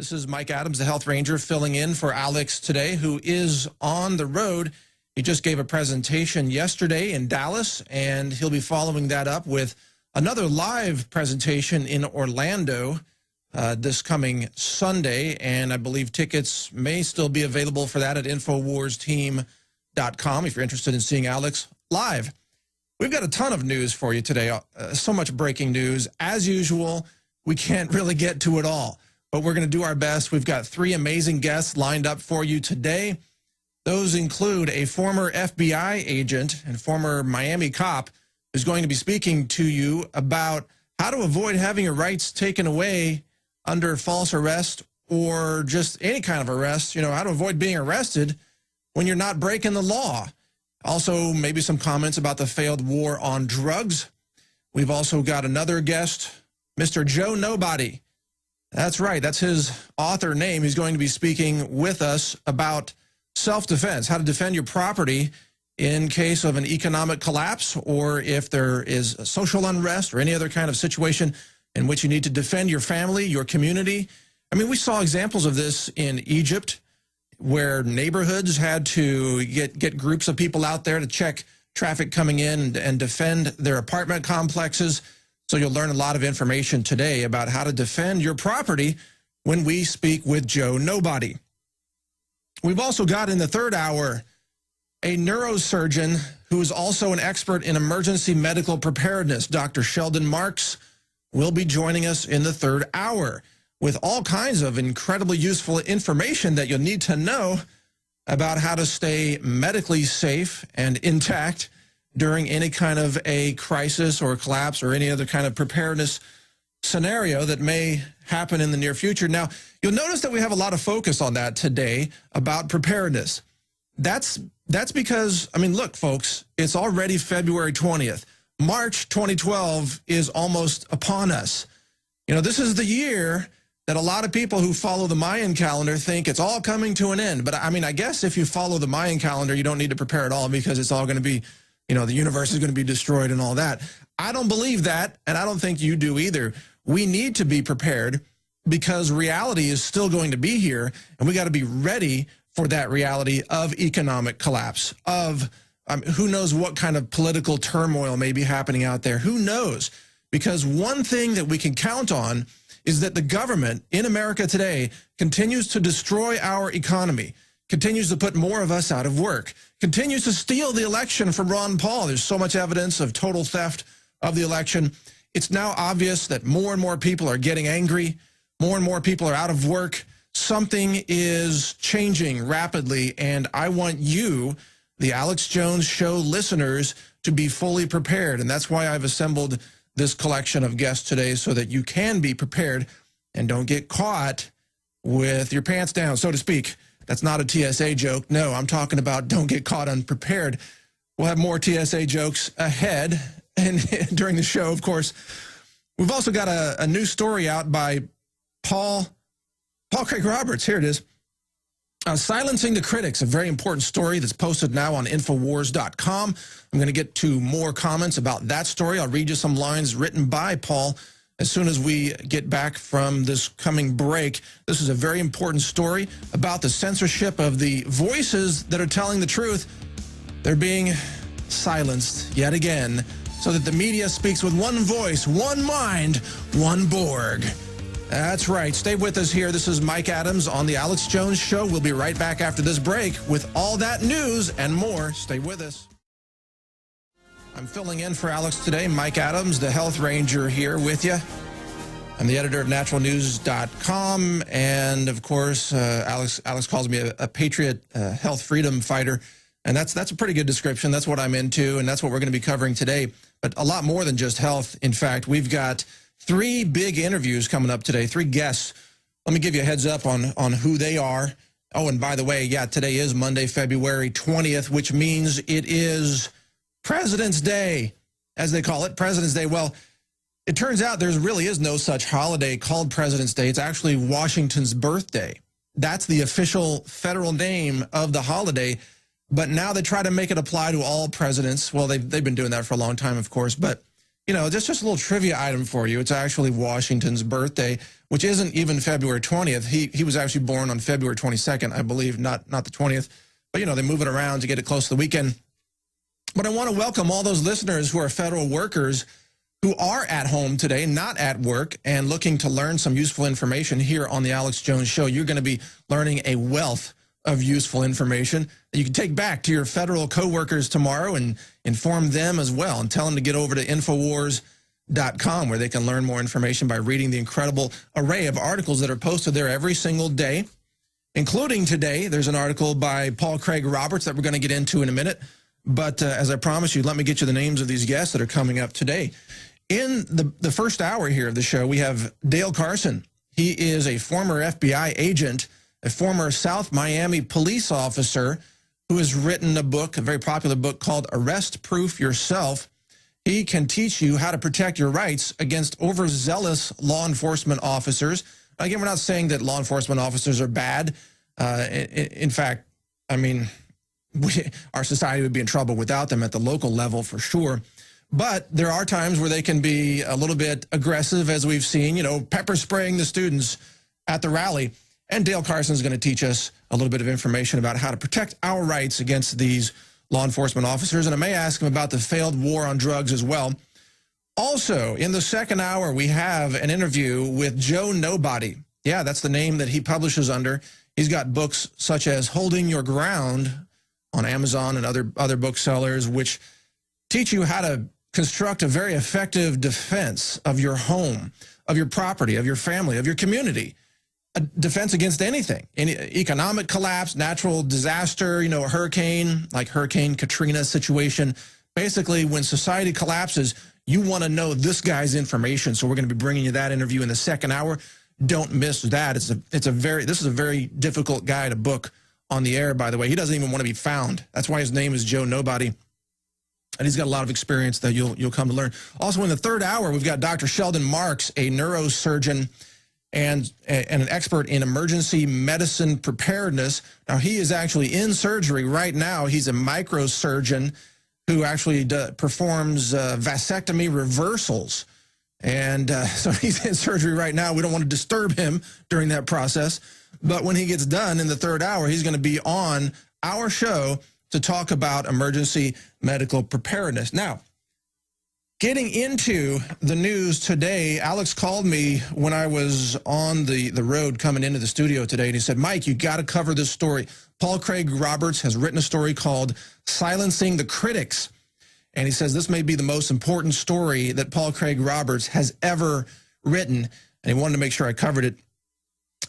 This is Mike Adams, the Health Ranger, filling in for Alex today, who is on the road. He just gave a presentation yesterday in Dallas, and he'll be following that up with another live presentation in Orlando this coming Sunday, and I believe tickets may still be available for that at InfoWarsTeam.com if you're interested in seeing Alex live. We've got a ton of news for you today, so much breaking news. As usual, we can't really get to it all, but we're going to do our best. We've got three amazing guests lined up for you today. Those include a former FBI agent and former Miami cop who's going to be speaking to you about how to avoid having your rights taken away under false arrest or just any kind of arrest, how to avoid being arrested when you're not breaking the law. Also, maybe some comments about the failed war on drugs. We've also got another guest, Mr. Joe Nobody. That's right, that's his author name. He's going to be speaking with us about self-defense, how to defend your property in case of an economic collapse or if there is a social unrest or any other kind of situation in which you need to defend your family, your community. I mean, we saw examples of this in Egypt where neighborhoods had to get groups of people out there to check traffic coming in and defend their apartment complexes. So you'll learn a lot of information today about how to defend your property when we speak with Joe Nobody. We've also got in the third hour a neurosurgeon who is also an expert in emergency medical preparedness. Dr. Sheldon Marks will be joining us in the third hour with all kinds of incredibly useful information that you'll need to know about how to stay medically safe and intact during any kind of a crisis or collapse or any other kind of preparedness scenario that may happen in the near future. Now, you'll notice that we have a lot of focus on that today about preparedness. That's because, I mean, look, folks, it's already February 20th. March 2012 is almost upon us. This is the year that a lot of people who follow the Mayan calendar think it's all coming to an end. But, I mean, I guess if you follow the Mayan calendar, you don't need to prepare at all because it's all going to be, the universe is going to be destroyed and all that. I don't believe that, and I don't think you do either. We need to be prepared because reality is still going to be here, and we got to be ready for that reality of economic collapse, of who knows what kind of political turmoil may be happening out there. Who knows? Because one thing that we can count on is that the government in America today continues to destroy our economy, continues to put more of us out of work, continues to steal the election from Ron Paul. There's so much evidence of total theft of the election. It's now obvious that more and more people are getting angry. More and more people are out of work. Something is changing rapidly, and I want you, the Alex Jones Show listeners, to be fully prepared. And that's why I've assembled this collection of guests today so that you can be prepared and don't get caught with your pants down, so to speak. That's not a TSA joke. No, I'm talking about don't get caught unprepared. We'll have more TSA jokes ahead and during the show, of course. We've also got a new story out by Paul Craig Roberts. Here it is. Silencing the Critics, a very important story that's posted now on Infowars.com. I'm going to get to more comments about that story. I'll read you some lines written by Paul as soon as we get back from this coming break. This is a very important story about the censorship of the voices that are telling the truth. They're being silenced yet again so that the media speaks with one voice, one mind, one Borg. That's right. Stay with us here. This is Mike Adams on The Alex Jones Show. We'll be right back after this break with all that news and more. Stay with us. I'm filling in for Alex today. Mike Adams, the Health Ranger, here with you. I'm the editor of naturalnews.com. And, of course, Alex calls me a patriot, health freedom fighter. And that's a pretty good description. That's what I'm into, and that's what we're going to be covering today. But a lot more than just health. In fact, we've got three big interviews coming up today, three guests. Let me give you a heads up on who they are. Oh, and by the way, yeah, today is Monday, February 20th, which means it is President's Day, as they call it, President's Day. Well, it turns out there really is no such holiday called President's Day. It's actually Washington's birthday. That's the official federal name of the holiday. But now they try to make it apply to all presidents. Well, they've been doing that for a long time, of course. But you know, just a little trivia item for you. It's actually Washington's birthday, which isn't even February 20th. He was actually born on February 22nd, I believe, not the 20th. But, you know, they move it around to get it close to the weekend. But I want to welcome all those listeners who are federal workers who are at home today, not at work, and looking to learn some useful information here on the Alex Jones Show. You're going to be learning a wealth of useful information that you can take back to your federal coworkers tomorrow and inform them as well, and tell them to get over to Infowars.com, where they can learn more information by reading the incredible array of articles that are posted there every single day, including today. There's an article by Paul Craig Roberts that we're going to get into in a minute. But as I promised you, let me get you the names of these guests that are coming up today. In the first hour here of the show, we have Dale Carson. He is a former FBI agent, a former South Miami police officer who has written a book, a very popular book called Arrest Proof Yourself. He can teach you how to protect your rights against overzealous law enforcement officers. Again, we're not saying that law enforcement officers are bad. In fact, I mean, our society would be in trouble without them at the local level for sure. But there are times where they can be a little bit aggressive, as we've seen, you know, pepper spraying the students at the rally. And Dale Carson is going to teach us a little bit of information about how to protect our rights against these law enforcement officers. And I may ask him about the failed war on drugs as well. Also, in the second hour, we have an interview with Joe Nobody. Yeah, that's the name that he publishes under. He's got books such as Holding Your Ground on Amazon and other booksellers, which teach you how to construct a very effective defense of your home, of your property, of your family, of your community. A defense against anything, any economic collapse, natural disaster, you know, a hurricane, like Hurricane Katrina situation. Basically, when society collapses, you want to know this guy's information. So we're going to be bringing you that interview in the second hour. Don't miss that. This is a very difficult guy to book on the air, by the way. He doesn't even want to be found. That's why his name is Joe Nobody. And he's got a lot of experience that you'll come to learn. Also, in the third hour, we've got Dr. Sheldon Marks, a neurosurgeon and an expert in emergency medicine preparedness. Now, he is actually in surgery right now. He's a microsurgeon who actually performs vasectomy reversals. And so he's in surgery right now. We don't want to disturb him during that process. But when he gets done in the third hour, he's going to be on our show to talk about emergency medical preparedness. Now, getting into the news today, Alex called me when I was on the road coming into the studio today, and he said, Mike, you got to cover this story. Paul Craig Roberts has written a story called Silencing the Critics. And he says this may be the most important story that Paul Craig Roberts has ever written, and he wanted to make sure I covered it.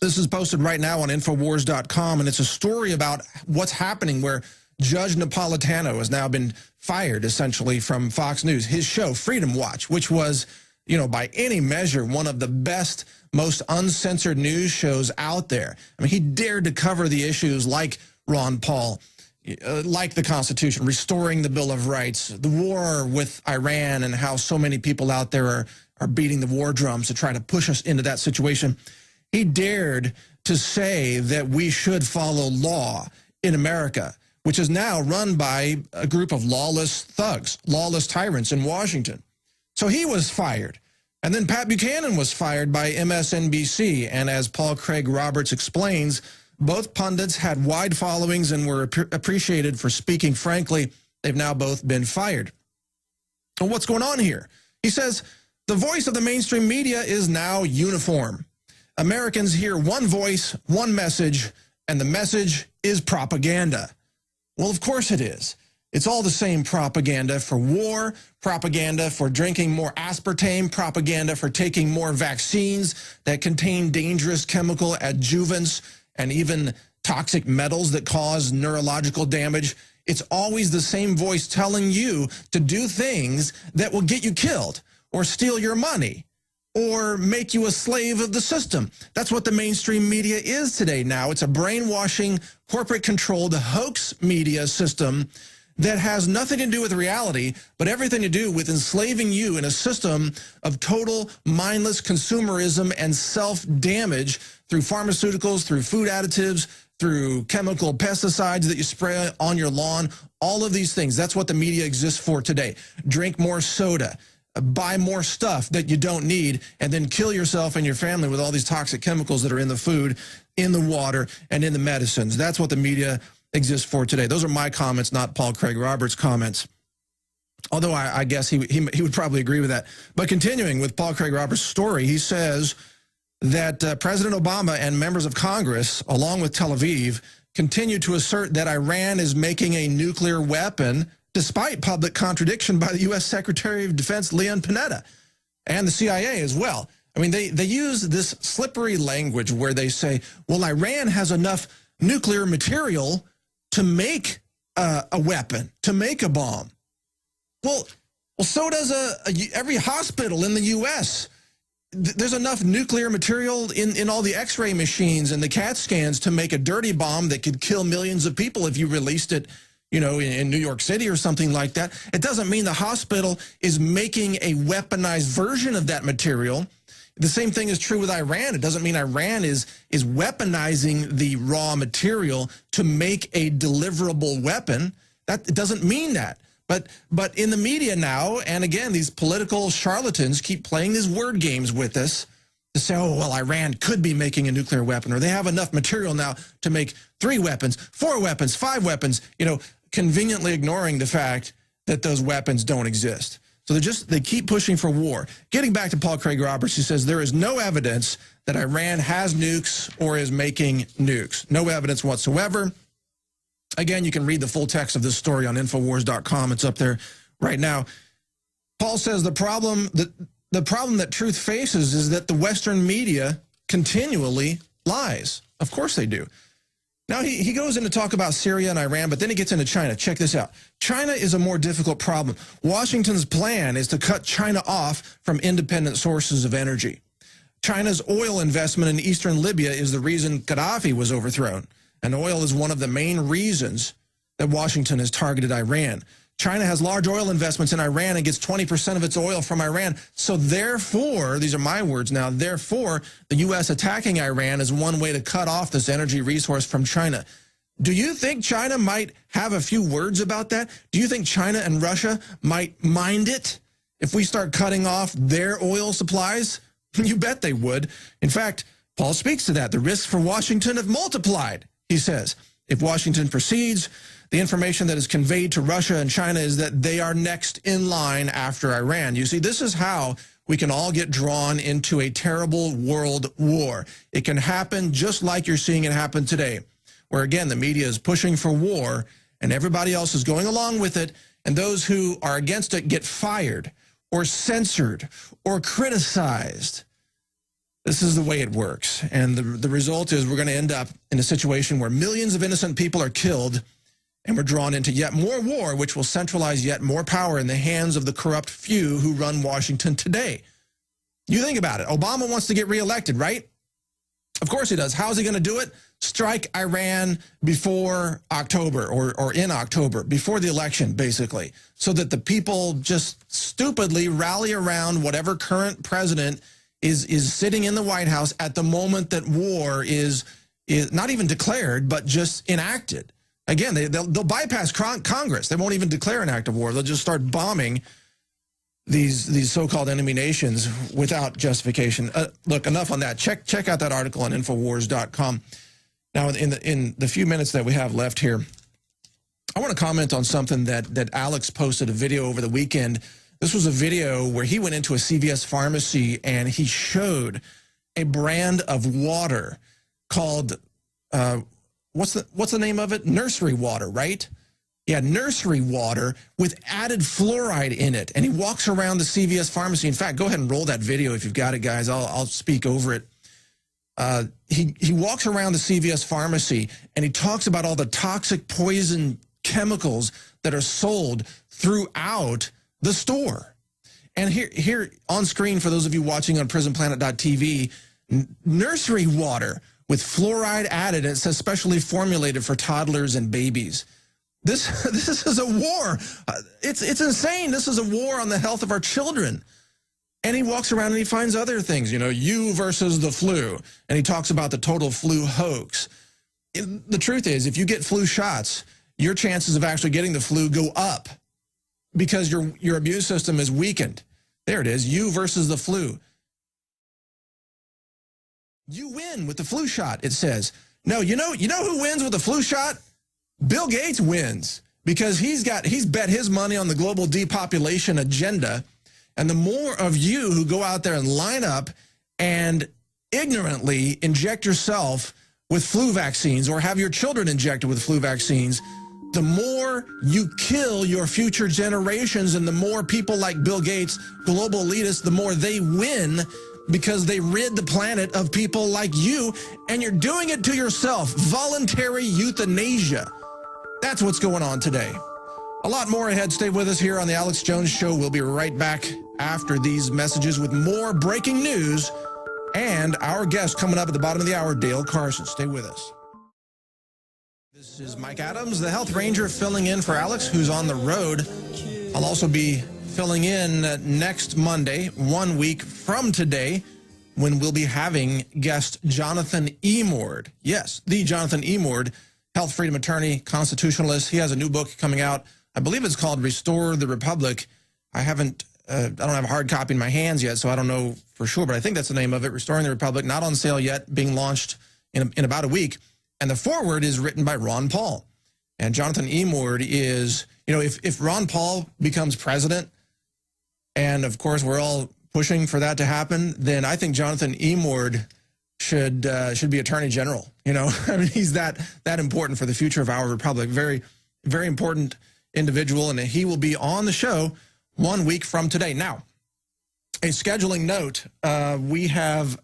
This is posted right now on Infowars.com, and it's a story about what's happening where Judge Napolitano has now been fired, essentially, from Fox News. His show, Freedom Watch, which was, you know, by any measure, one of the best, most uncensored news shows out there. I mean, he dared to cover the issues like Ron Paul, like the Constitution, restoring the Bill of Rights, the war with Iran, and how so many people out there are beating the war drums to try to push us into that situation. He dared to say that we should follow law in America, which is now run by a group of lawless thugs, lawless tyrants in Washington. So he was fired. And then Pat Buchanan was fired by MSNBC. And as Paul Craig Roberts explains, both pundits had wide followings and were appreciated for speaking frankly. They've now both been fired. And what's going on here? He says, the voice of the mainstream media is now uniform. Americans hear one voice, one message, and the message is propaganda. Well, of course it is. It's all the same propaganda for war, propaganda for drinking more aspartame, propaganda for taking more vaccines that contain dangerous chemical adjuvants and even toxic metals that cause neurological damage. It's always the same voice telling you to do things that will get you killed or steal your money or make you a slave of the system. That's what the mainstream media is today now. It's a brainwashing, corporate-controlled hoax media system that has nothing to do with reality, but everything to do with enslaving you in a system of total mindless consumerism and self-damage through pharmaceuticals, through food additives, through chemical pesticides that you spray on your lawn, all of these things. That's what the media exists for today. Drink more soda. buy more stuff that you don't need, and then kill yourself and your family with all these toxic chemicals that are in the food, in the water, and in the medicines. That's what the media exists for today. Those are my comments, not Paul Craig Roberts' comments. Although I guess he would probably agree with that. But continuing with Paul Craig Roberts' story, he says that President Obama and members of Congress, along with Tel Aviv, continue to assert that Iran is making a nuclear weapon, despite public contradiction by the U.S. Secretary of Defense Leon Panetta and the CIA as well. I mean, they use this slippery language where they say, well, Iran has enough nuclear material to make a weapon, to make a bomb. Well, so does every hospital in the U.S. There's enough nuclear material in all the X-ray machines and the CAT scans to make a dirty bomb that could kill millions of people if you released it, you know, in New York City or something like that. It doesn't mean the hospital is making a weaponized version of that material. The same thing is true with Iran. It doesn't mean Iran is weaponizing the raw material to make a deliverable weapon. It doesn't mean that. But in the media now, and again, these political charlatans keep playing these word games with us to say, oh, well, Iran could be making a nuclear weapon, or they have enough material now to make 3 weapons, 4 weapons, 5 weapons, you know, conveniently ignoring the fact that those weapons don't exist. So they keep pushing for war. Getting back to Paul Craig Roberts, he says there is no evidence that Iran has nukes or is making nukes. No evidence whatsoever. Again, you can read the full text of this story on Infowars.com. It's up there right now. Paul says the problem that truth faces is that the Western media continually lies. Of course they do. Now, he goes in to talk about Syria and Iran, but then he gets into China. Check this out. China is a more difficult problem. Washington's plan is to cut China off from independent sources of energy. China's oil investment in eastern Libya is the reason Gaddafi was overthrown. And oil is one of the main reasons that Washington has targeted Iran. China has large oil investments in Iran and gets 20% of its oil from Iran. So therefore, these are my words now, therefore, the U.S. attacking Iran is one way to cut off this energy resource from China. Do you think China might have a few words about that? Do you think China and Russia might mind it if we start cutting off their oil supplies? You bet they would. In fact, Paul speaks to that. The risks for Washington have multiplied. He says, if Washington proceeds, the information that is conveyed to Russia and China is that they are next in line after Iran. You see, this is how we can all get drawn into a terrible world war. It can happen just like you're seeing it happen today, where, again, the media is pushing for war and everybody else is going along with it, and those who are against it get fired or censored or criticized. This is the way it works, and the result is we're going to end up in a situation where millions of innocent people are killed, and we're drawn into yet more war, which will centralize yet more power in the hands of the corrupt few who run Washington today. You think about it. Obama wants to get reelected, right? Of course he does. How's he going to do it? Strike Iran before October or in October, before the election, basically, so that the people just stupidly rally around whatever current president is sitting in the White House at the moment that war is not even declared, but just enacted. Again, they'll bypass Congress. They won't even declare an act of war. They'll just start bombing these so-called enemy nations without justification. Look, enough on that. Check out that article on Infowars.com. Now, in the few minutes that we have left here, I want to comment on something that Alex posted a video over the weekend. This was a video where he went into a CVS pharmacy and he showed a brand of water called, what's the name of it? Nursery water, right? Yeah, nursery water with added fluoride in it. And he walks around the CVS pharmacy. In fact, go ahead and roll that video if you've got it, guys. I'll speak over it. He walks around the CVS pharmacy and he talks about all the toxic poison chemicals that are sold throughout the store. And here on screen, for those of you watching on prisonplanet.tv, nursery water with fluoride added, and it says specially formulated for toddlers and babies. This is a war. It's insane. This is a war on the health of our children. And he walks around and he finds other things, you know, you versus the flu. And he talks about the total flu hoax. The truth is, if you get flu shots, your chances of actually getting the flu go up, because your immune system is weakened. There it is, you versus the flu. You win with the flu shot, it says. No, you know who wins with the flu shot? Bill Gates wins, because he's bet his money on the global depopulation agenda. And the more of you who go out there and line up and ignorantly inject yourself with flu vaccines or have your children injected with flu vaccines, the more you kill your future generations, and the more people like Bill Gates, global elitists, the more they win, because they rid the planet of people like you, and you're doing it to yourself. Voluntary euthanasia. That's what's going on today. A lot more ahead. Stay with us here on the Alex Jones Show. We'll be right back after these messages with more breaking news and our guest coming up at the bottom of the hour, Dale Carson. Stay with us. This is Mike Adams, the Health Ranger, filling in for Alex, who's on the road. I'll also be filling in next Monday, 1 week from today, when we'll be having guest Jonathan Emord. Yes, the Jonathan Emord, health freedom attorney, constitutionalist. He has a new book coming out. I believe it's called Restore the Republic. I don't have a hard copy in my hands yet, so I don't know for sure, but I think that's the name of it, Restoring the Republic. Not on sale yet, being launched in about a week. And the foreword is written by Ron Paul. And Jonathan Emord is, if Ron Paul becomes president, and of course we're all pushing for that to happen, then I think Jonathan Emord should be Attorney General. I mean, he's that important for the future of our republic. Very, very important individual, and he will be on the show 1 week from today. Now, a scheduling note, we have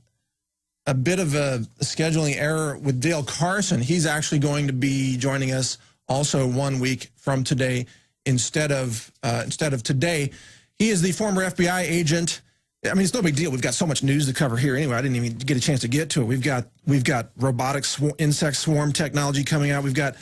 a bit of a scheduling error with Dale Carson. He's actually going to be joining us also 1 week from today instead of today. He is the former FBI agent. I mean, it's no big deal. We've got so much news to cover here anyway. I didn't even get a chance to get to it. We've got robotic insect swarm technology coming out. We've got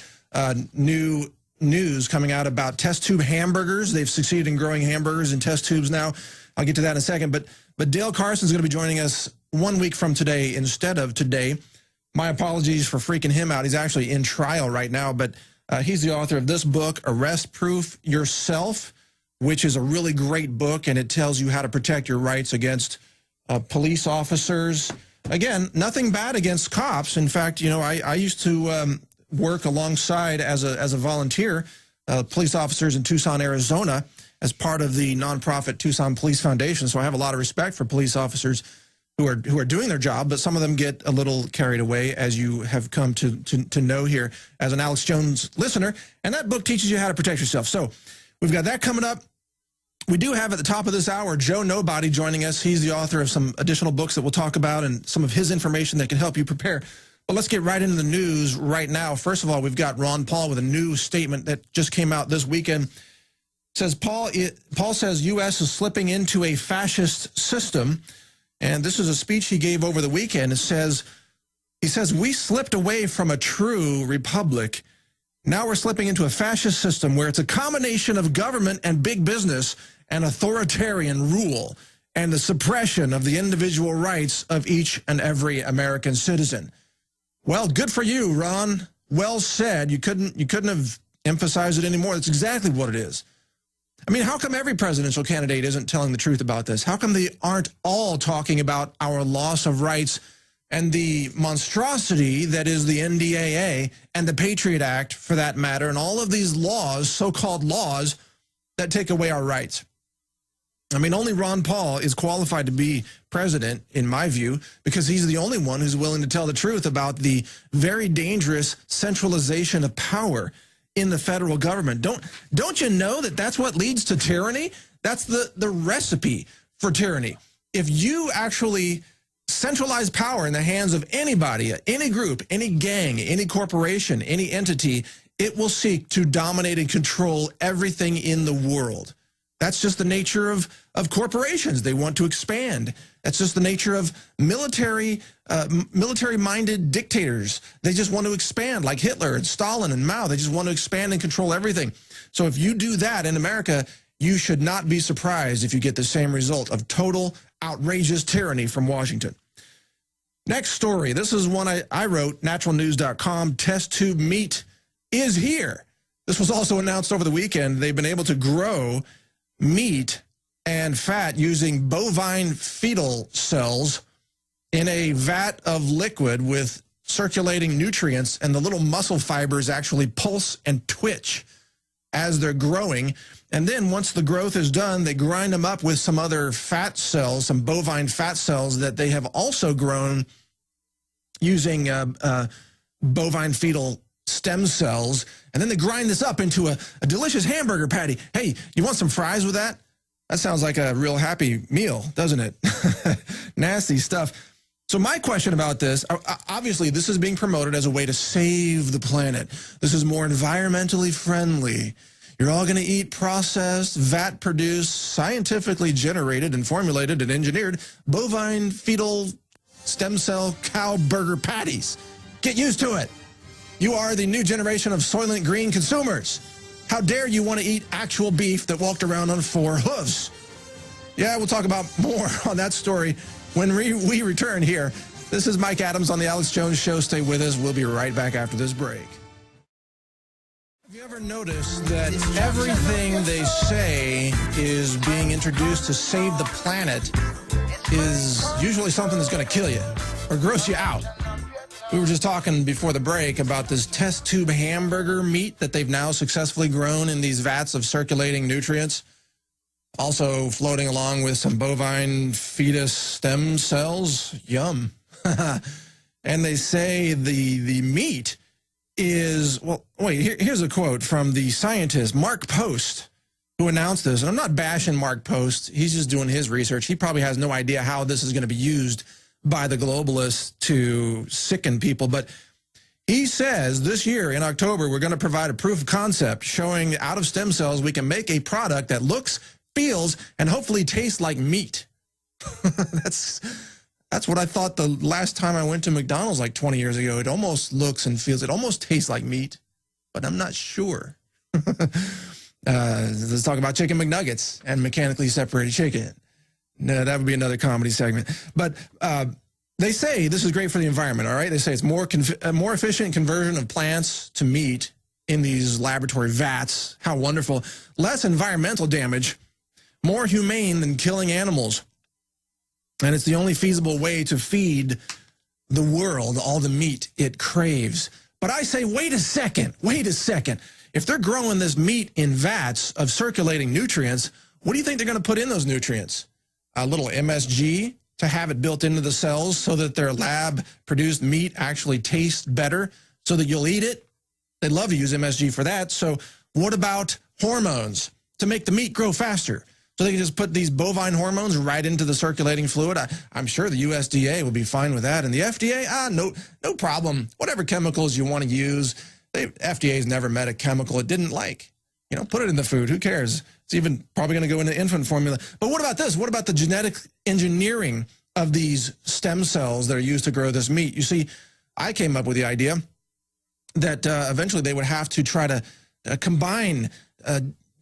new news coming out about test tube hamburgers. They've succeeded in growing hamburgers in test tubes now. I'll get to that in a second. But Dale Carson's going to be joining us 1 week from today instead of today. My apologies for freaking him out. He's actually in trial right now, but he's the author of this book, Arrest Proof Yourself, which is a really great book, and it tells you how to protect your rights against police officers. Again, nothing bad against cops. In fact, I used to work alongside as a volunteer, police officers in Tucson, Arizona, as part of the nonprofit Tucson Police Foundation. So I have a lot of respect for police officers who are doing their job, but some of them get a little carried away, as you have come to know here as an Alex Jones listener. And that book teaches you how to protect yourself. So we've got that coming up. We do have at the top of this hour Joe Nobody joining us. He's the author of some additional books that we'll talk about and some of his information that can help you prepare. But let's get right into the news right now. First of all, we've got Ron Paul with a new statement that just came out this weekend. Paul says U.S. is slipping into a fascist system. And this is a speech he gave over the weekend. He says, we slipped away from a true republic. Now we're slipping into a fascist system where it's a combination of government and big business and authoritarian rule and the suppression of the individual rights of each and every American citizen. Well, good for you, Ron. Well said. You couldn't have emphasized it anymore. That's exactly what it is. I mean, how come every presidential candidate isn't telling the truth about this? How come they aren't all talking about our loss of rights and the monstrosity that is the NDAA and the Patriot Act, for that matter, and all of these laws, so-called laws, that take away our rights? I mean, only Ron Paul is qualified to be president, in my view, because he's the only one who's willing to tell the truth about the very dangerous centralization of power in the federal government. Don't you know that that's what leads to tyranny? That's the recipe for tyranny. If you actually centralize power in the hands of anybody, any group, any gang, any corporation, any entity, it will seek to dominate and control everything in the world. That's just the nature of corporations. They want to expand. That's just the nature of military-minded dictators. They just want to expand, like Hitler and Stalin and Mao. They just want to expand and control everything. So if you do that in America, you should not be surprised if you get the same result of total, outrageous tyranny from Washington. Next story. This is one I wrote, naturalnews.com. Test tube meat is here. This was also announced over the weekend. They've been able to grow meat and fat using bovine fetal cells in a vat of liquid with circulating nutrients, and the little muscle fibers actually pulse and twitch as they're growing. And then once the growth is done, they grind them up with some other fat cells, some bovine fat cells that they have also grown using bovine fetal stem cells. And then they grind this up into a delicious hamburger patty. Hey, you want some fries with that? That sounds like a real happy meal, doesn't it? Nasty stuff. So my question about this, obviously this is being promoted as a way to save the planet. This is more environmentally friendly. You're all going to eat processed, vat-produced, scientifically generated and formulated and engineered bovine fetal stem cell cow burger patties. Get used to it. You are the new generation of Soylent Green consumers. How dare you want to eat actual beef that walked around on 4 hooves? Yeah, we'll talk about more on that story when we return here. This is Mike Adams on the Alex Jones Show. Stay with us. We'll be right back after this break. Have you ever noticed that everything they say is being introduced to save the planet is usually something that's going to kill you or gross you out? We were just talking before the break about this test tube hamburger meat that they've now successfully grown in these vats of circulating nutrients. Also floating along with some bovine fetus stem cells. Yum. And they say the meat is, well, wait, here's a quote from the scientist, Mark Post, who announced this. And I'm not bashing Mark Post. He's just doing his research. He probably has no idea how this is going to be used by the globalists to sicken people. But he says this year in October, we're going to provide a proof of concept showing out of stem cells we can make a product that looks, feels, and hopefully tastes like meat. That's what I thought the last time I went to McDonald's like 20 years ago. It almost looks and feels, it almost tastes like meat, but I'm not sure. Let's talk about chicken McNuggets and mechanically separated chicken. No, that would be another comedy segment. But they say this is great for the environment, all right? They say it's more efficient conversion of plants to meat in these laboratory vats. How wonderful. Less environmental damage, more humane than killing animals. And it's the only feasible way to feed the world all the meat it craves. But I say, wait a second. If they're growing this meat in vats of circulating nutrients, what do you think they're going to put in those nutrients? A little MSG to have it built into the cells so that their lab-produced meat actually tastes better so that you'll eat it? They'd love to use MSG for that. So what about hormones to make the meat grow faster? So they can just put these bovine hormones right into the circulating fluid. I'm sure the USDA will be fine with that. And the FDA, no problem. Whatever chemicals you want to use. FDA's never met a chemical it didn't like. You know, put it in the food. Who cares? It's even probably going to go into infant formula. But what about this? What about the genetic engineering of these stem cells that are used to grow this meat? You see, I came up with the idea that eventually they would have to try to combine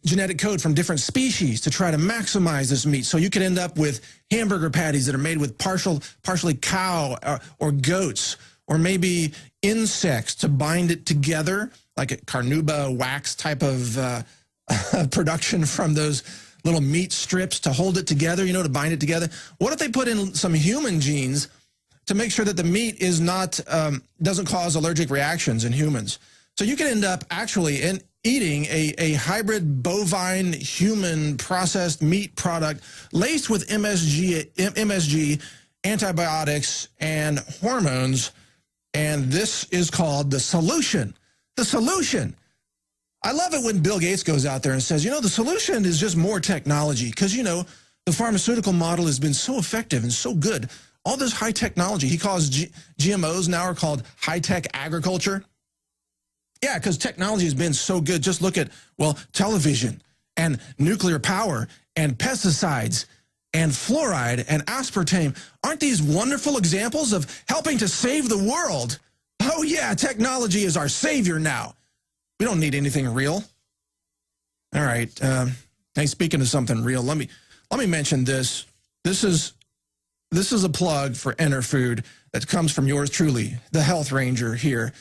genetic code from different species to try to maximize this meat. So you could end up with hamburger patties that are made with partially cow or goats, or maybe insects to bind it together, like a carnauba wax type of production from those little meat strips to hold it together, you know, to bind it together. What if they put in some human genes to make sure that the meat is not, doesn't cause allergic reactions in humans? So you can end up actually eating a hybrid bovine human processed meat product laced with MSG, antibiotics, and hormones. And this is called the solution. The solution. I love it when Bill Gates goes out there and says, you know, the solution is just more technology, because, you know, the pharmaceutical model has been so effective and so good. All this high technology, he calls GMOs now are called high-tech agriculture. Yeah, because technology has been so good. Just look at, well, television and nuclear power and pesticides and fluoride and aspartame. Aren't these wonderful examples of helping to save the world? Oh, yeah, technology is our savior now. We don't need anything real. All right. Hey, speaking of something real, let me mention this. This is a plug for Enter Food that comes from yours truly, the Health Ranger here.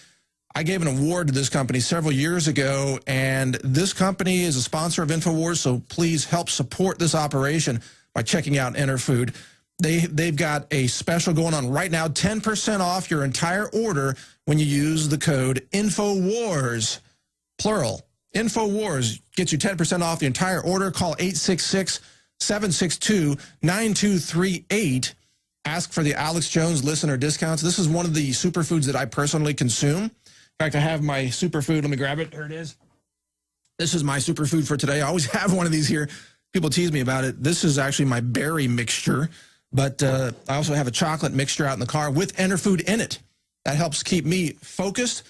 I gave an award to this company several years ago, and this company is a sponsor of InfoWars, so please help support this operation by checking out Interfood. They've got a special going on right now, 10% off your entire order when you use the code InfoWars, plural. InfoWars gets you 10% off the entire order. Call 866-762-9238. Ask for the Alex Jones listener discounts. This is one of the superfoods that I personally consume. In fact, I have my superfood. Let me grab it. Here it is. This is my superfood for today. I always have one of these here. People tease me about it. This is actually my berry mixture, but I also have a chocolate mixture out in the car with Interfood in it. That helps keep me focused.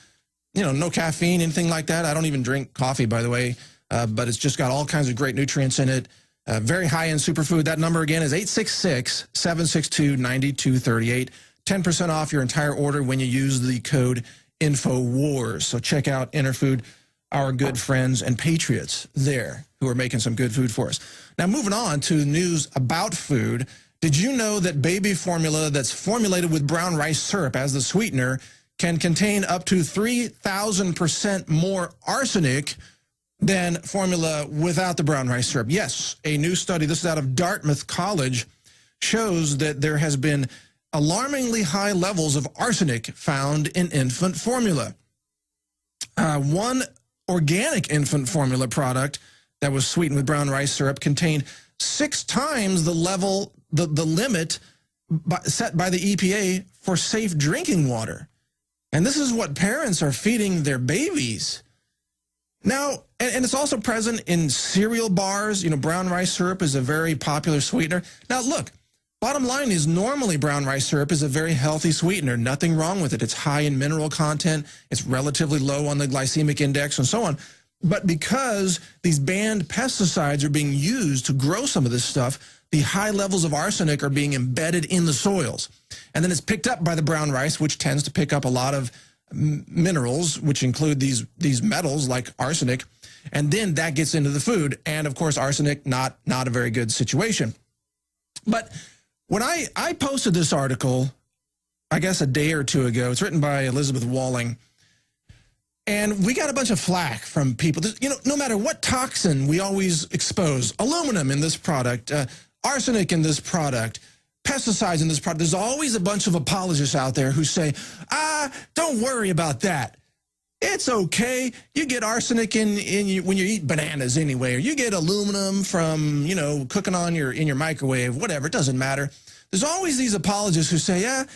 You know, no caffeine, anything like that. I don't even drink coffee, by the way, but it's just got all kinds of great nutrients in it. Very high-end superfood. That number again is 866-762-9238. 10% off your entire order when you use the code InfoWars. So check out Interfood, our good friends and patriots there who are making some good food for us. Now, moving on to news about food. Did you know that baby formula that's formulated with brown rice syrup as the sweetener can contain up to 3,000% more arsenic than formula without the brown rice syrup? Yes, a new study, this is out of Dartmouth College, shows that there has been alarmingly high levels of arsenic found in infant formula. One organic infant formula product that was sweetened with brown rice syrup contained 6 times the level, the limit set by the EPA for safe drinking water. And this is what parents are feeding their babies. Now, and it's also present in cereal bars. You know, brown rice syrup is a very popular sweetener. Now, look, bottom line is normally brown rice syrup is a very healthy sweetener. Nothing wrong with it. It's high in mineral content. It's relatively low on the glycemic index and so on. But because these banned pesticides are being used to grow some of this stuff, the high levels of arsenic are being embedded in the soils. And then it's picked up by the brown rice, which tends to pick up a lot of minerals, which include these metals like arsenic. And then that gets into the food. And, of course, arsenic, not a very good situation. But when I posted this article, I guess a day or two ago, it's written by Elizabeth Walling, and we got a bunch of flack from people. You know, no matter what toxin we always expose, aluminum in this product, arsenic in this product, pesticides in this product, there's always a bunch of apologists out there who say, don't worry about that. It's okay. You get arsenic when you eat bananas anyway, or you get aluminum from, you know, cooking in your microwave, whatever, it doesn't matter. There's always these apologists who say, a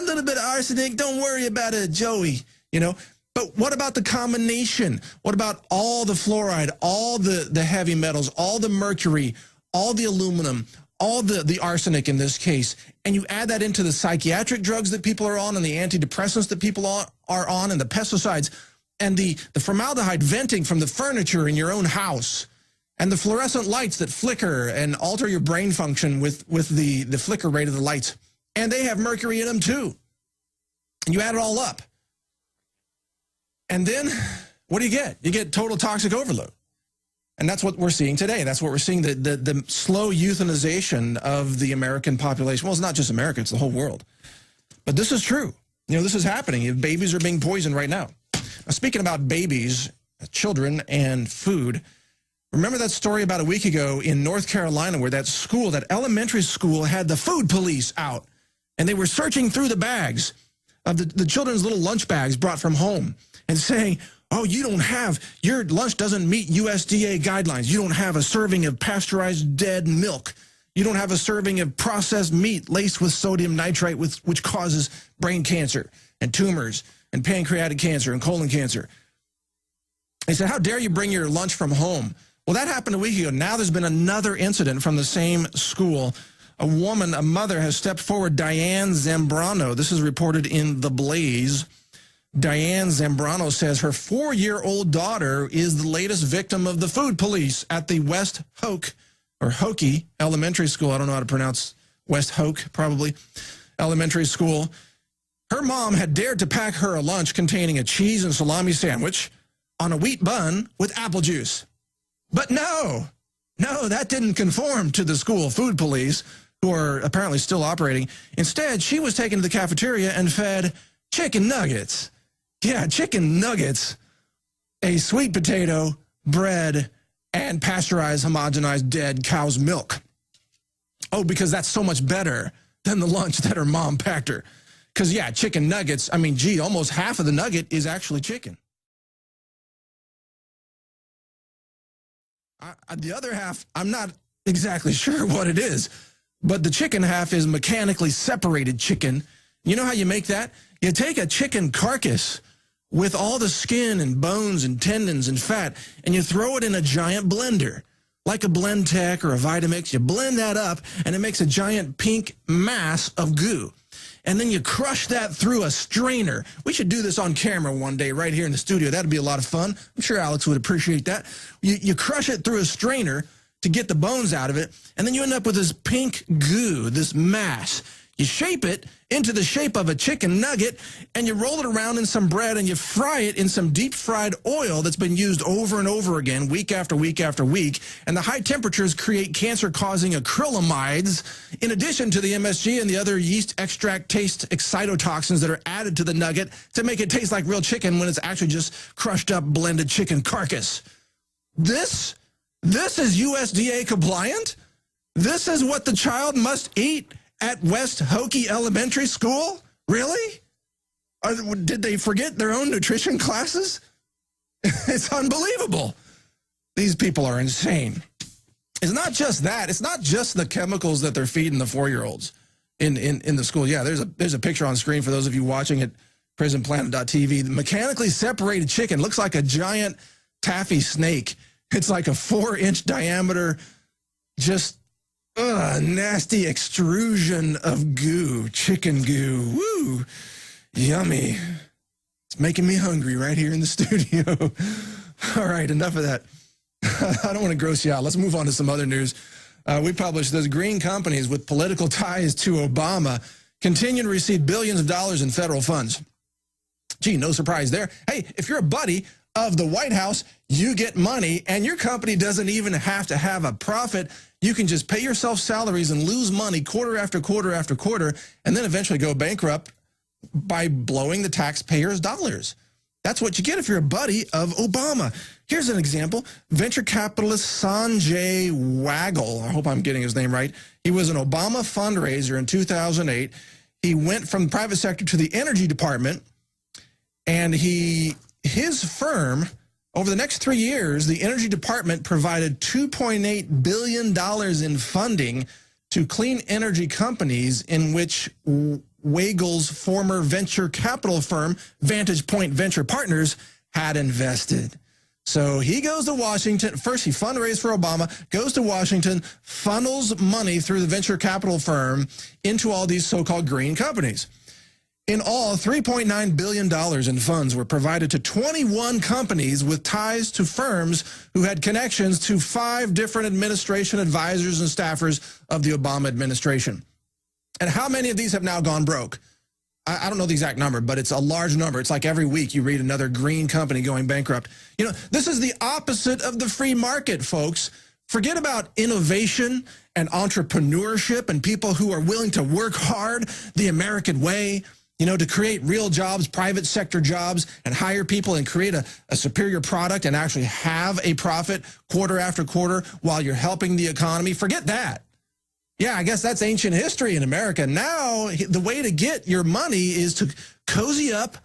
little bit of arsenic, don't worry about it, Joey, you know. But what about the combination? What about all the fluoride, all the heavy metals, all the mercury, all the aluminum, all the arsenic in this case, and you add that into the psychiatric drugs that people are on and the antidepressants that people are on and the pesticides and the formaldehyde venting from the furniture in your own house and the fluorescent lights that flicker and alter your brain function with the flicker rate of the lights. And they have mercury in them too. And you add it all up. And then what do you get? You get total toxic overload. And that's what we're seeing today. That's what we're seeing, the slow euthanization of the American population. Well, it's not just America, it's the whole world. But this is true. You know, this is happening. Babies are being poisoned right now. Now, speaking about babies, children, and food, remember that story about a week ago in North Carolina where that elementary school had the food police out, and they were searching through the bags of the children's little lunch bags brought from home and saying, oh, your lunch doesn't meet USDA guidelines. You don't have a serving of pasteurized dead milk. You don't have a serving of processed meat laced with sodium nitrite, which causes brain cancer and tumors and pancreatic cancer and colon cancer. They said, how dare you bring your lunch from home? Well, that happened a week ago. Now there's been another incident from the same school. A mother has stepped forward, Diane Zambrano. This is reported in The Blaze. Diane Zambrano says her 4-year-old daughter is the latest victim of the food police at the West Hoke, or Hokie Elementary School. I don't know how to pronounce West Hoke, probably, elementary school. Her mom had dared to pack her a lunch containing a cheese and salami sandwich on a wheat bun with apple juice. But no, that didn't conform to the school food police, who are apparently still operating. Instead, she was taken to the cafeteria and fed chicken nuggets. Yeah, chicken nuggets, a sweet potato, bread, and pasteurized, homogenized, dead cow's milk. Oh, because that's so much better than the lunch that her mom packed her. Because, yeah, chicken nuggets, I mean, gee, almost half of the nugget is actually chicken. The other half, I'm not exactly sure what it is, but the chicken half is mechanically separated chicken. You know how you make that? You take a chicken carcass with all the skin and bones and tendons and fat, and you throw it in a giant blender, like a Blendtec or a Vitamix. You blend that up, and it makes a giant pink mass of goo. And then you crush that through a strainer. We should do this on camera one day right here in the studio. That'd be a lot of fun. I'm sure Alex would appreciate that. You crush it through a strainer to get the bones out of it, and then you end up with this pink goo, this mass. You shape it into the shape of a chicken nugget, and you roll it around in some bread, and you fry it in some deep-fried oil that's been used over and over again, week after week after week. And the high temperatures create cancer-causing acrylamides, in addition to the MSG and the other yeast extract taste excitotoxins that are added to the nugget to make it taste like real chicken when it's actually just crushed-up, blended chicken carcass. This is USDA compliant? This is what the child must eat at West Hokie Elementary School? Really? Did they forget their own nutrition classes? It's unbelievable. These people are insane. It's not just that. It's not just the chemicals that they're feeding the 4-year-olds in the school. Yeah, there's a picture on screen for those of you watching at prisonplanet.tv. The mechanically separated chicken looks like a giant taffy snake. It's like a 4-inch diameter, just nasty extrusion of goo, chicken goo. Woo, yummy. It's making me hungry right here in the studio. All right, enough of that. I don't want to gross you out. Let's move on to some other news. We published those green companies with political ties to Obama continue to receive billions of dollars in federal funds. Gee, no surprise there. Hey, if you're a buddy of the White House, you get money, and your company doesn't even have to have a profit. You can just pay yourself salaries and lose money quarter after quarter after quarter, and then eventually go bankrupt by blowing the taxpayers' dollars. That's what you get if you're a buddy of Obama. Here's an example. Venture capitalist Sanjay Waggle, I hope I'm getting his name right. He was an Obama fundraiser in 2008. He went from the private sector to the Energy Department, and his firm, over the next 3 years, the Energy Department provided $2.8 billion in funding to clean energy companies in which Waggle's former venture capital firm, Vantage Point Venture Partners, had invested. So he goes to Washington. First, he fundraised for Obama, goes to Washington, funnels money through the venture capital firm into all these so-called green companies. In all, $3.9 billion in funds were provided to 21 companies with ties to firms who had connections to 5 different administration advisors and staffers of the Obama administration. And how many of these have now gone broke? I don't know the exact number, but it's a large number. It's like every week you read another green company going bankrupt. You know, this is the opposite of the free market, folks. Forget about innovation and entrepreneurship and people who are willing to work hard the American way, you know, to create real jobs, private sector jobs, and hire people and create a superior product and actually have a profit quarter after quarter while you're helping the economy. Forget that. Yeah, I guess that's ancient history in America. Now, the way to get your money is to cozy up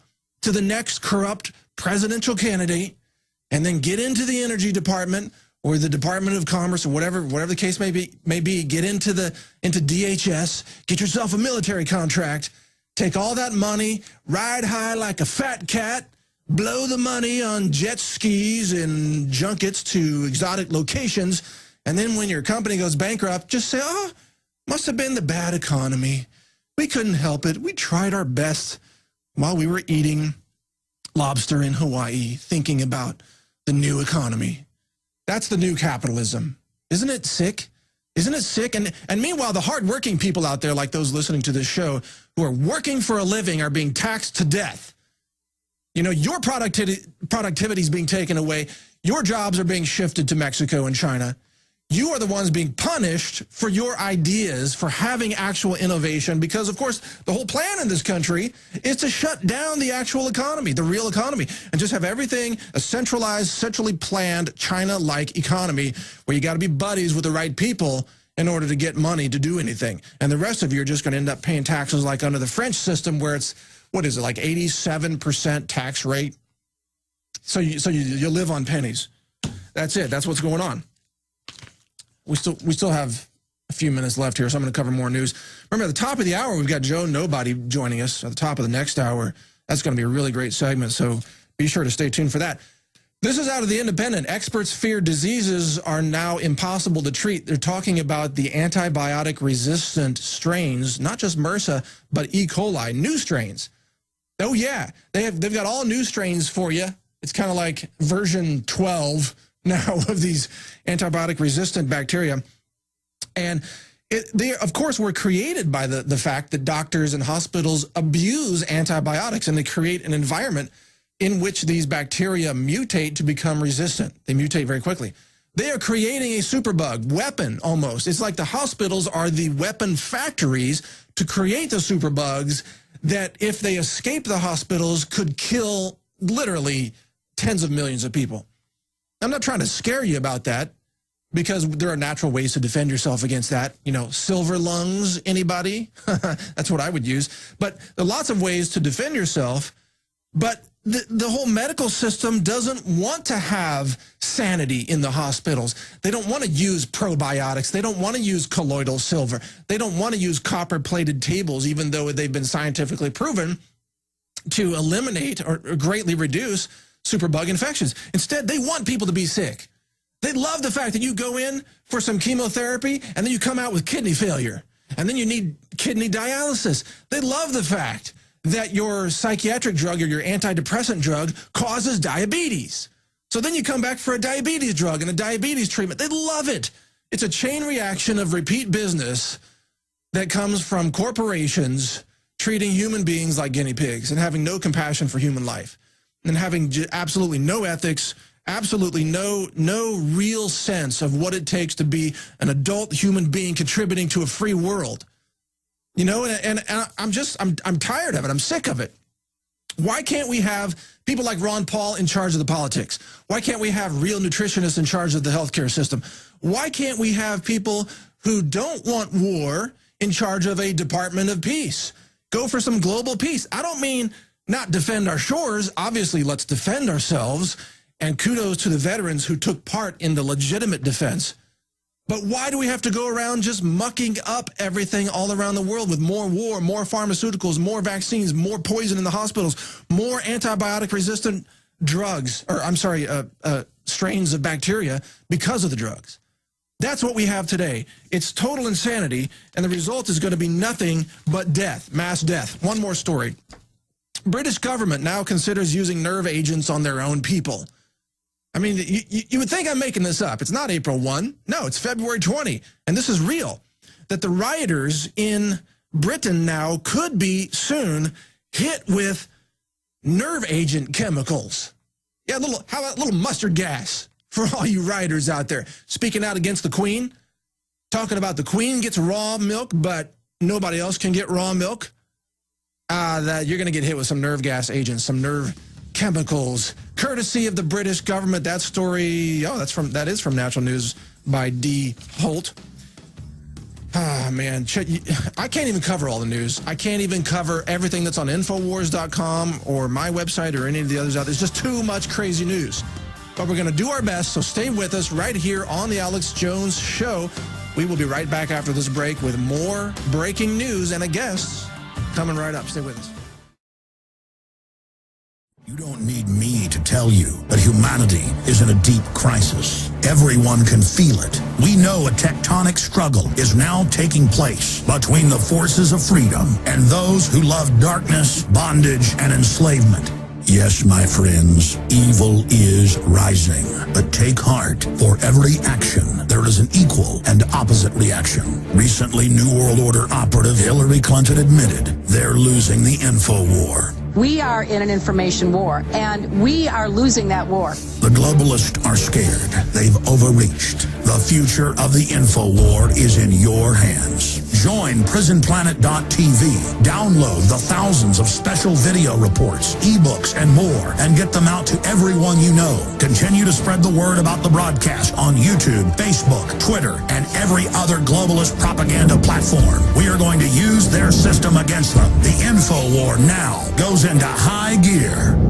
to the next corrupt presidential candidate and then get into the Energy Department or the Department of Commerce or whatever the case may be, get into DHS, get yourself a military contract, take all that money, ride high like a fat cat, blow the money on jet skis and junkets to exotic locations, and then when your company goes bankrupt, just say, oh, must have been the bad economy. We couldn't help it. We tried our best while we were eating lobster in Hawaii, thinking about the new economy. That's the new capitalism. Isn't it sick? Isn't it sick? And meanwhile, the hardworking people out there, like those listening to this show, who are working for a living, are being taxed to death. You know, your productivity is being taken away. Your jobs are being shifted to Mexico and China. You are the ones being punished for your ideas, for having actual innovation, because, of course, the whole plan in this country is to shut down the actual economy, the real economy, and just have everything a centralized, centrally planned, China-like economy where you got to be buddies with the right people in order to get money to do anything. And the rest of you are just going to end up paying taxes like under the French system where it's, what is it, like 87% tax rate? So you live on pennies. That's it. That's what's going on. We still have a few minutes left here, so I'm going to cover more news. Remember, at the top of the hour, we've got Joe Nobody joining us. At the top of the next hour, that's going to be a really great segment, so be sure to stay tuned for that. This is out of The Independent. Experts fear diseases are now impossible to treat. They're talking about the antibiotic-resistant strains, not just MRSA, but E. coli, new strains. Oh, yeah, they've got all new strains for you. It's kind of like version 12 now of these antibiotic-resistant bacteria. And they, of course, were created by the fact that doctors and hospitals abuse antibiotics, and they create an environment in which these bacteria mutate to become resistant. They mutate very quickly. They are creating a superbug, weapon almost. It's like the hospitals are the weapon factories to create the superbugs that, if they escape the hospitals, could kill literally tens of millions of people. I'm not trying to scare you about that, because there are natural ways to defend yourself against that. You know, silver lungs, anybody? That's what I would use. But there are lots of ways to defend yourself, but the whole medical system doesn't want to have sanity in the hospitals. They don't want to use probiotics. They don't want to use colloidal silver. They don't want to use copper-plated tables, even though they've been scientifically proven to eliminate or greatly reduce superbug infections. Instead, they want people to be sick. They love the fact that you go in for some chemotherapy and then you come out with kidney failure, and then you need kidney dialysis. They love the fact that your psychiatric drug or your antidepressant drug causes diabetes. So then you come back for a diabetes drug and a diabetes treatment. They love it. It's a chain reaction of repeat business that comes from corporations treating human beings like guinea pigs and having no compassion for human life, and having absolutely no ethics, absolutely no real sense of what it takes to be an adult human being contributing to a free world. You know, and I'm tired of it. I'm sick of it. Why can't we have people like Ron Paul in charge of the politics? Why can't we have real nutritionists in charge of the healthcare system? Why can't we have people who don't want war in charge of a Department of Peace? Go for some global peace. I don't mean not defend our shores. Obviously, let's defend ourselves, and kudos to the veterans who took part in the legitimate defense. But why do we have to go around just mucking up everything all around the world with more war, more pharmaceuticals, more vaccines, more poison in the hospitals, more antibiotic-resistant drugs, or I'm sorry, strains of bacteria because of the drugs? That's what we have today. It's total insanity, and the result is going to be nothing but death, mass death. One more story. British government now considers using nerve agents on their own people. I mean, you would think I'm making this up. It's not April 1. No, it's February 20, and this is real. That the rioters in Britain now could be soon hit with nerve agent chemicals. Yeah, how about a little mustard gas for all you rioters out there speaking out against the Queen, talking about the Queen gets raw milk, but nobody else can get raw milk. That you're going to get hit with some nerve gas agents, some nerve chemicals, courtesy of the British government. That story, that is from Natural News by D. Holt. Ah, man, I can't even cover all the news. I can't even cover everything that's on Infowars.com or my website or any of the others out there. There's just too much crazy news. But we're going to do our best, so stay with us right here on The Alex Jones Show. We will be right back after this break with more breaking news and a guest coming right up. Stay with us. You don't need me to tell you that humanity is in a deep crisis. Everyone can feel it. We know a tectonic struggle is now taking place between the forces of freedom and those who love darkness, bondage, and enslavement. Yes, my friends, evil is rising. But take heart. For every action, there is an equal and opposite reaction. Recently, New World Order operative Hillary Clinton admitted they're losing the info war. We are in an information war, and we are losing that war. The globalists are scared. They've overreached. The future of the info war is in your hands. Join prisonplanet.tv. Download the thousands of special video reports, ebooks, and more, and get them out to everyone you know. Continue to spread the word about the broadcast on YouTube, Facebook, Twitter, and every other globalist propaganda platform. We are going to use their system against them. The info war now goes into high gear.